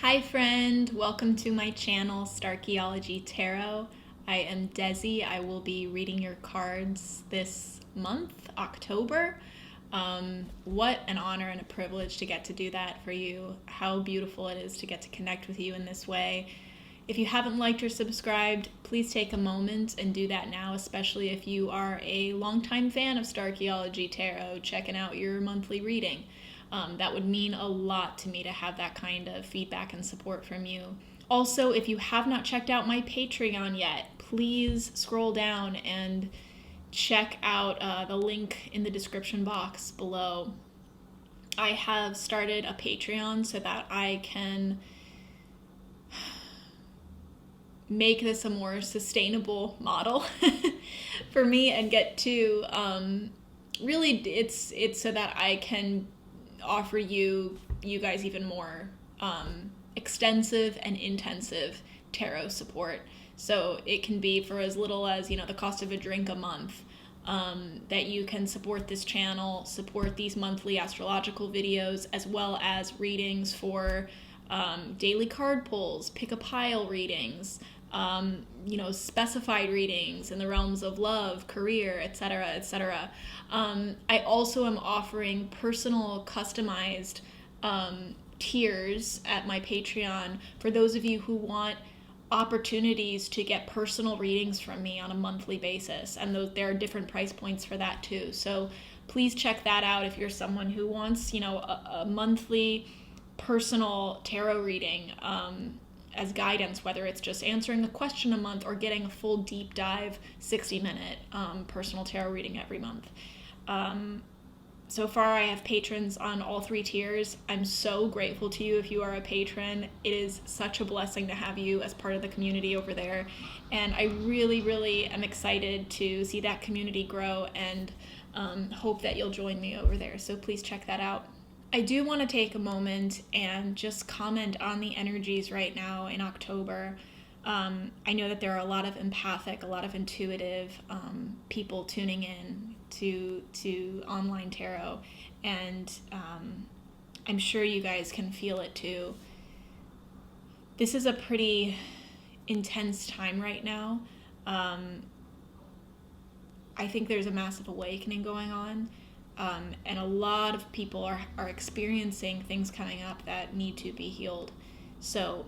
Hi friend, welcome to my channel, Starchaeology Tarot. I am Desi. I will be reading your cards this month, October. What an honor and a privilege to get to do that for you. How beautiful it is to get to connect with you in this way. If you haven't liked or subscribed, please take a moment and do that now, especially if you are a longtime fan of Starchaeology Tarot, checking out your monthly reading. That would mean a lot to me to have that kind of feedback and support from you. Also, if you have not checked out my Patreon yet, please scroll down and check out the link in the description box below. I have started a Patreon so that I can make this a more sustainable model for me and get to really it's so that I can offer you guys even more extensive and intensive tarot support. So it can be for as little as the cost of a drink a month, that you can support this channel, support these monthly astrological videos, as well as readings for daily card pulls, pick a pile readings, specified readings in the realms of love, career, etc., etc. I also am offering personal, customized tiers at my Patreon for those of you who want opportunities to get personal readings from me on a monthly basis, and there are different price points for that too. So please check that out if you're someone who wants, a monthly personal tarot reading as guidance, whether it's just answering a question a month or getting a full deep dive 60-minute personal tarot reading every month. So far, I have patrons on all three tiers. I'm so grateful to you if you are a patron. It is such a blessing to have you as part of the community over there. And I really, really am excited to see that community grow and hope that you'll join me over there. So please check that out. I do want to take a moment and just comment on the energies right now in October. I know that there are a lot of empathic, a lot of intuitive people tuning in to online tarot, and I'm sure you guys can feel it too. This is a pretty intense time right now. I think there's a massive awakening going on. And a lot of people are experiencing things coming up that need to be healed. So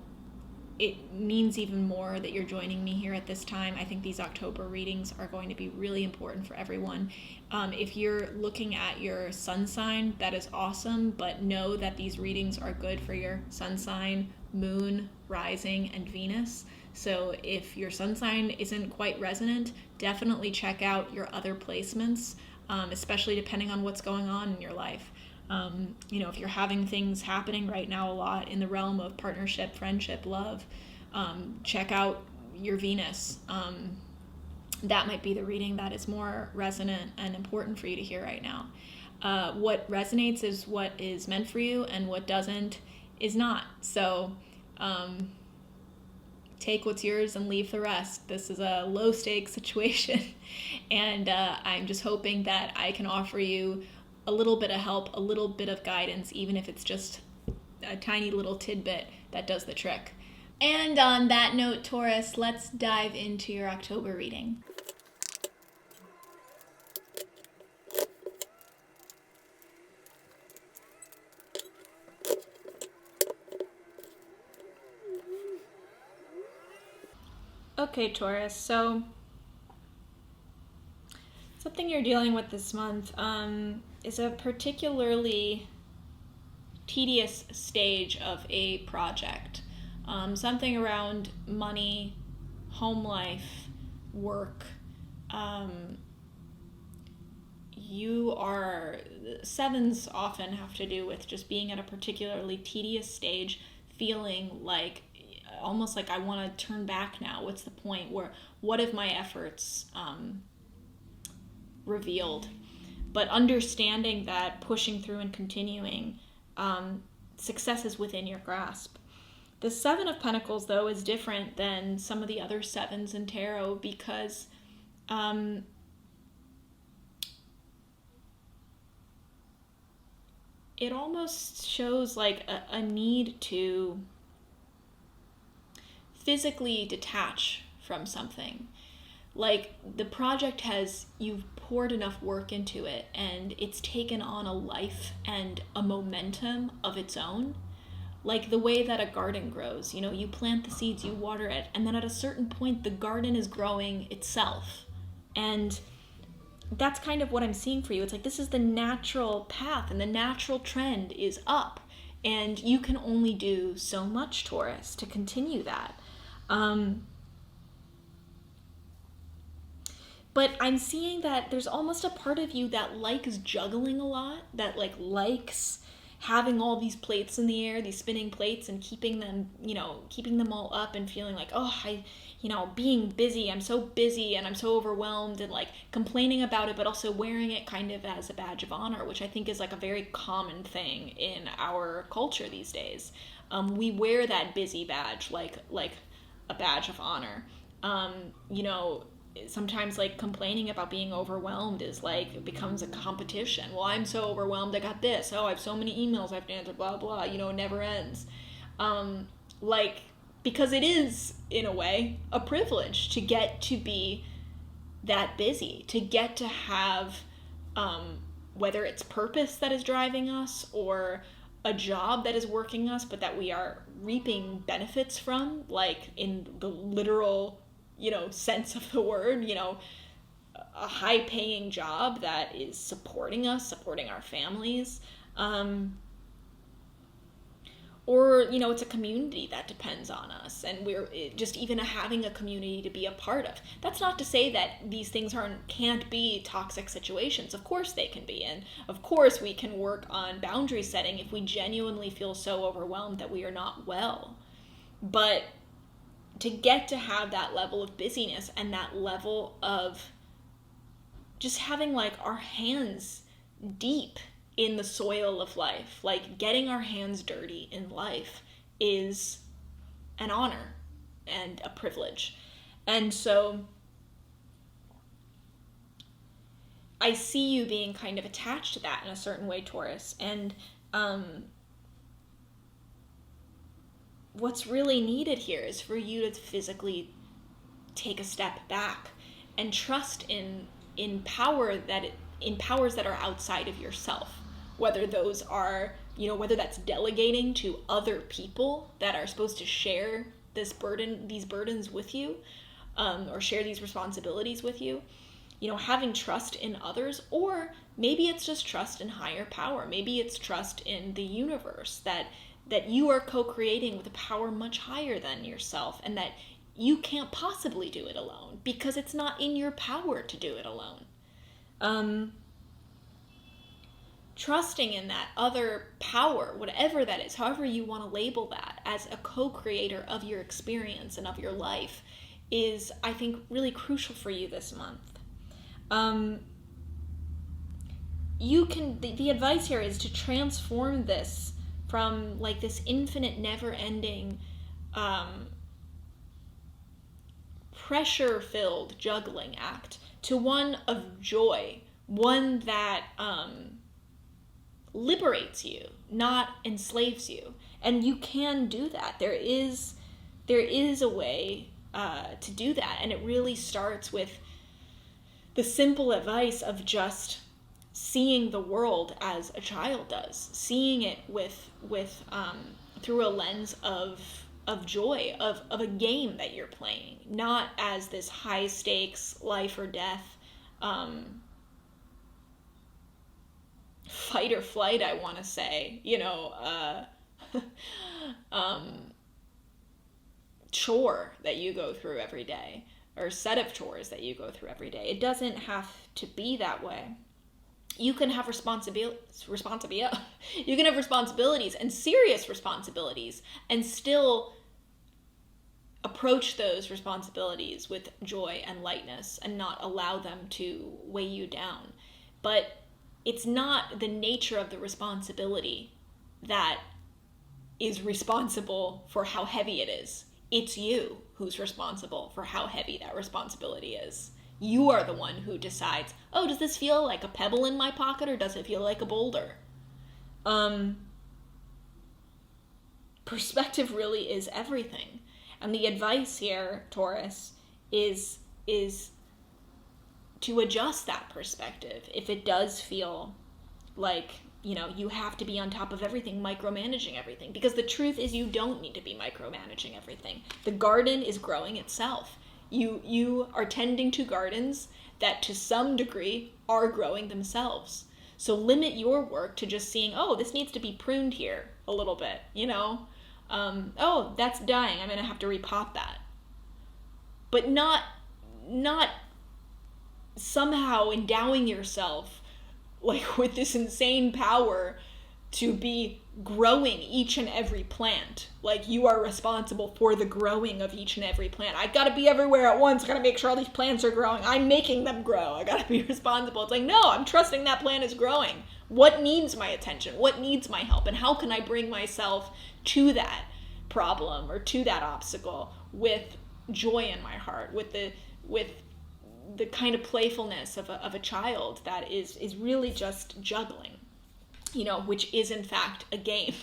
it means even more that you're joining me here at this time. I think these October readings are going to be really important for everyone. If you're looking at your sun sign, that is awesome, but know that these readings are good for your sun sign, moon, rising, and Venus. So if your sun sign isn't quite resonant, definitely check out your other placements. Especially depending on what's going on in your life. If you're having things happening right now a lot in the realm of partnership, friendship, love, check out your Venus. That might be the reading that is more resonant and important for you to hear right now. What resonates is what is meant for you, and what doesn't is not. So take what's yours and leave the rest. This is a low stakes situation, and I'm just hoping that I can offer you a little bit of help, a little bit of guidance, even if it's just a tiny little tidbit that does the trick. And on that note, Taurus, let's dive into your October reading. Okay, Taurus, so something you're dealing with this month is a particularly tedious stage of a project. Something around money, home life, work. Sevens often have to do with just being at a particularly tedious stage, feeling like almost like I want to turn back now. What's the point? What have my efforts revealed? But understanding that pushing through and continuing, success is within your grasp. The Seven of Pentacles, though, is different than some of the other sevens in tarot because it almost shows like a need to physically detach from something. Like the project you've poured enough work into it and it's taken on a life and a momentum of its own. Like the way that a garden grows, you plant the seeds, you water it, and then at a certain point the garden is growing itself. And that's kind of what I'm seeing for you. It's like this is the natural path, and the natural trend is up. And you can only do so much, Taurus, to continue that. But I'm seeing that there's almost a part of you that likes juggling a lot, that likes having all these plates in the air, these spinning plates, and keeping them all up and feeling like, being busy, I'm so busy and I'm so overwhelmed, and complaining about it, but also wearing it kind of as a badge of honor, which I think is a very common thing in our culture these days. We wear that busy badge like a badge of honor. Sometimes complaining about being overwhelmed is it becomes a competition. Well, I'm so overwhelmed, I got this. Oh, I have so many emails I have to answer, blah, blah, it never ends. Because it is, in a way, a privilege to get to be that busy, to get to have, whether it's purpose that is driving us or a job that is working us, but that we are reaping benefits from, in the literal sense of the word, a high paying job that is supporting us, supporting our families. Or, it's a community that depends on us, and we're just even having a community to be a part of. That's not to say that these things can't be toxic situations. Of course they can be, and of course we can work on boundary setting if we genuinely feel so overwhelmed that we are not well. But to get to have that level of busyness and that level of just having our hands deep in the soil of life, getting our hands dirty in life is an honor and a privilege. And so I see you being kind of attached to that in a certain way, Taurus. And what's really needed here is for you to physically take a step back and trust in powers that are outside of yourself, whether those are, whether that's delegating to other people that are supposed to share these burdens with you, or share these responsibilities with you, having trust in others, or maybe it's just trust in higher power. Maybe it's trust in the universe that you are co-creating with a power much higher than yourself, and that you can't possibly do it alone because it's not in your power to do it alone. Trusting in that other power, whatever that is, however you want to label that, as a co-creator of your experience and of your life is, I think, really crucial for you this month. The advice here is to transform this from this infinite, never-ending, pressure-filled juggling act to one of joy, one that liberates you, not enslaves you. And you can do that. There is a way to do that, and it really starts with the simple advice of just seeing the world as a child does, seeing it with through a lens of joy, of a game that you're playing, not as this high stakes life or death fight or flight, I want to say, chore that you go through every day, or set of chores that you go through every day. It doesn't have to be that way. You can have responsibilities and serious responsibilities, and still approach those responsibilities with joy and lightness and not allow them to weigh you down. But it's not the nature of the responsibility that is responsible for how heavy it is. It's you who's responsible for how heavy that responsibility is. You are the one who decides, oh, does this feel like a pebble in my pocket, or does it feel like a boulder? Perspective really is everything. And the advice here, Taurus, is to adjust that perspective if it does feel like, you know, you have to be on top of everything, micromanaging everything. Because the truth is, you don't need to be micromanaging everything. The garden is growing itself. You are tending to gardens that to some degree are growing themselves. So limit your work to just seeing, oh, this needs to be pruned here a little bit, you know? Oh, that's dying. I'm going to have to repot that. But not somehow endowing yourself like with this insane power to be growing each and every plant. Like you are responsible for the growing of each and every plant. I gotta be everywhere at once. I gotta make sure all these plants are growing. I'm making them grow. I gotta be responsible. It's like, no, I'm trusting that plant is growing. What needs my attention? What needs my help? And how can I bring myself to that problem or to that obstacle with joy in my heart, with the kind of playfulness of a child that is really just juggling, you know, which is in fact a game,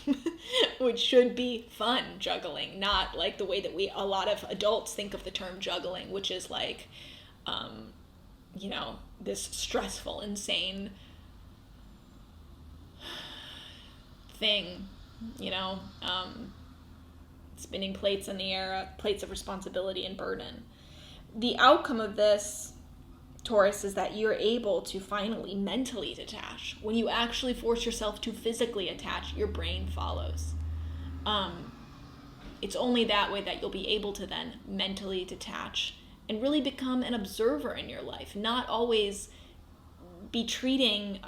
which should be fun juggling, not like the way that a lot of adults think of the term juggling, which is like, you know, this stressful, insane thing, you know, spinning plates in the air, plates of responsibility and burden. The outcome of this, Taurus, is that you're able to finally mentally detach. When you actually force yourself to physically attach, your brain follows. It's only that way that you'll be able to then mentally detach and really become an observer in your life, not always be treating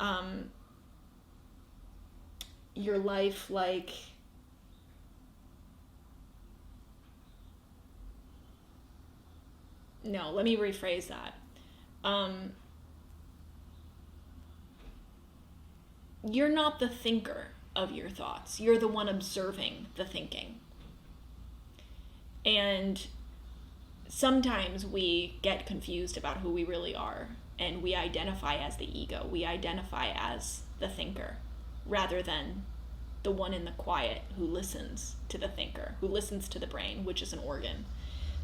your life like no, let me rephrase that. You're not the thinker of your thoughts. You're the one observing the thinking. And sometimes we get confused about who we really are, and we identify as the ego. We identify as the thinker, rather than the one in the quiet who listens to the thinker, who listens to the brain, which is an organ.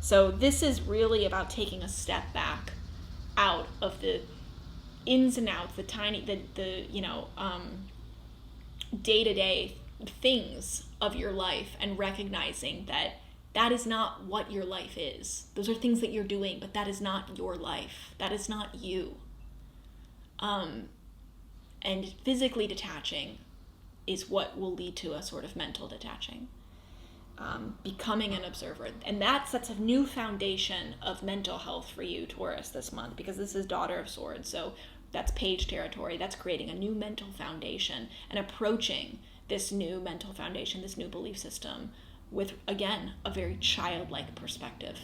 So this is really about taking a step back out of the ins and outs, the you know, day-to-day things of your life, and recognizing that that is not what your life is. Those are things that you're doing, but that is not your life. That is not you. And physically detaching is what will lead to a sort of mental detaching. Becoming an observer. And that sets a new foundation of mental health for you, Taurus, this month, because this is Daughter of Swords. So that's page territory. That's creating a new mental foundation and approaching this new mental foundation, this new belief system with, again, a very childlike perspective,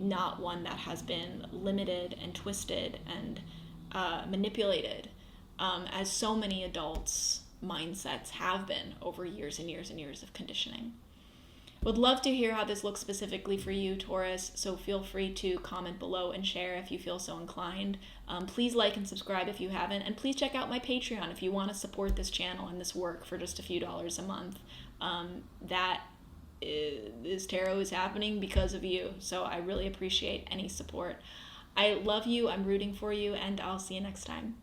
not one that has been limited and twisted and manipulated, as so many adults' mindsets have been over years and years and years of conditioning. Would love to hear how this looks specifically for you, Taurus, so feel free to comment below and share if you feel so inclined. Please like and subscribe if you haven't, and please check out my Patreon if you want to support this channel and this work for just a few dollars a month. This tarot is happening because of you, so I really appreciate any support. I love you, I'm rooting for you, and I'll see you next time.